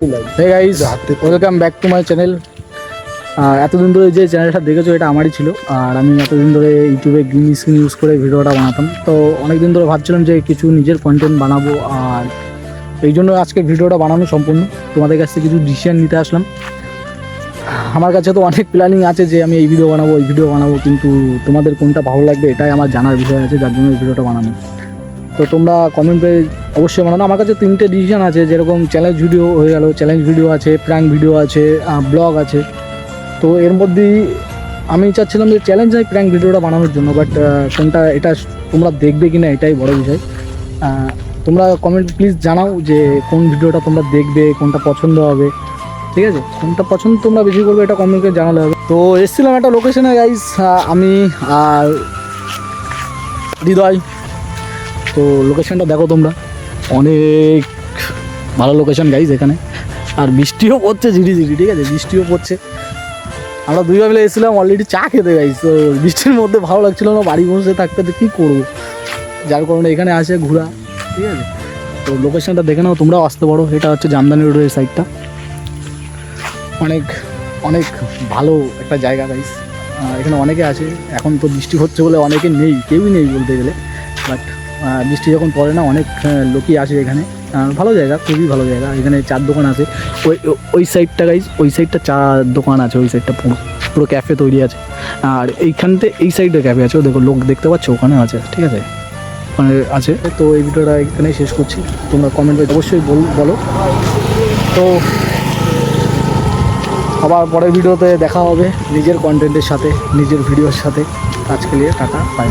Hey guys, welcome back to my channel. এতদিন ধরে যে চ্যানেলটা দেখেছো এটা আমারই ছিল। আর আমি এতদিন ধরে ইউটিউবে গ্রিন স্ক্রিন ইউজ করে ভিডিওটা বানাতাম। তো অনেক দিন ধরে ভাবছিলাম যে কিছু নিজের কন্টেন্ট বানাবো, আর এই জন্য আজকে ভিডিওটা বানানো সম্পূর্ণ তোমাদের কাছ থেকে কিছু ডিসিশন নিতে আসলাম। আমার কাছে তো অনেক প্ল্যানিং আছে যে আমি এই ভিডিও বানাবো, এই ভিডিও বানাবো, কিন্তু তোমাদের কোনটা ভালো লাগবে এটাই আমার জানার বিষয় আছে, যার জন্য এই ভিডিওটা বানানো। তো তোমরা কমেন্টে অবশ্যই বানানো। আমার কাছে 3টে ডিসিশন আছে, যেরকম চ্যালেঞ্জ ভিডিও হয়ে গেল, চ্যালেঞ্জ ভিডিও আছে, প্র্যাঙ্ক ভিডিও আছে, ব্লগ আছে। তো এর মধ্যেই আমি চাচ্ছিলাম যে চ্যালেঞ্জ আর প্র্যাঙ্ক ভিডিওটা বানানোর জন্য, বাট কোনটা এটা তোমরা দেখবে কি না এটাই বড় বিষয়। তোমরা কমেন্ট প্লিজ জানাও যে কোন ভিডিওটা তোমরা দেখবে, কোনটা পছন্দ হবে, ঠিক আছে? কোনটা পছন্দ তোমরা বেশি করবে এটা কমেন্টে জানালে হবে। তো এসেছিলাম একটা লোকেশনে গাইস, আমি আর হৃদয়। তো লোকেশনটা দেখো তোমরা, অনেক ভালো লোকেশন গাইজ এখানে। আর বৃষ্টিও পড়ছে ঝিরি ঝিরি, ঠিক আছে? বৃষ্টিও পড়ছে। আমরা দুই মিলে এসেছিলাম অলরেডি চা খেতে গাইজ। তো বৃষ্টির মধ্যে ভালো লাগছিল না, বাড়ি বসে থাকতে কী করবো, যার কারণে এখানে আসে ঘোরা, ঠিক আছে? তো লোকেশনটা দেখে নাও, তোমরাও আসতে পারো। এটা হচ্ছে জামদানি রোডের এই সাইডটা। অনেক অনেক ভালো একটা জায়গা গাইজ। এখানে অনেকে আছে, এখন তো বৃষ্টি হচ্ছে বলে অনেকে নেই, কেউই নেই বলতে গেলে। বাট বৃষ্টি যখন পড়ে না, অনেক লোকই আসে এখানে। ভালো জায়গা, খুবই ভালো জায়গা। এখানে চার দোকান আছে, ওই সাইডটা গাইজ, ওই সাইডটা চার দোকান আছে, ওই সাইডটা পুরো পুরো ক্যাফে তৈরি আছে। আর এইখানতে এই সাইডে ক্যাফে আছে, দেখো লোক দেখতে পাচ্ছ, ওখানে আছে, ঠিক আছে? ওখানে আছে। তো এই ভিডিওটা এখানেই শেষ করছি। তোমরা কমেন্টে অবশ্যই বলো। তো আবার পরের ভিডিওতে দেখা হবে নিজের কন্টেন্টের সাথে, নিজের ভিডিওর সাথে। আজকে নিয়ে টাটা, বাই।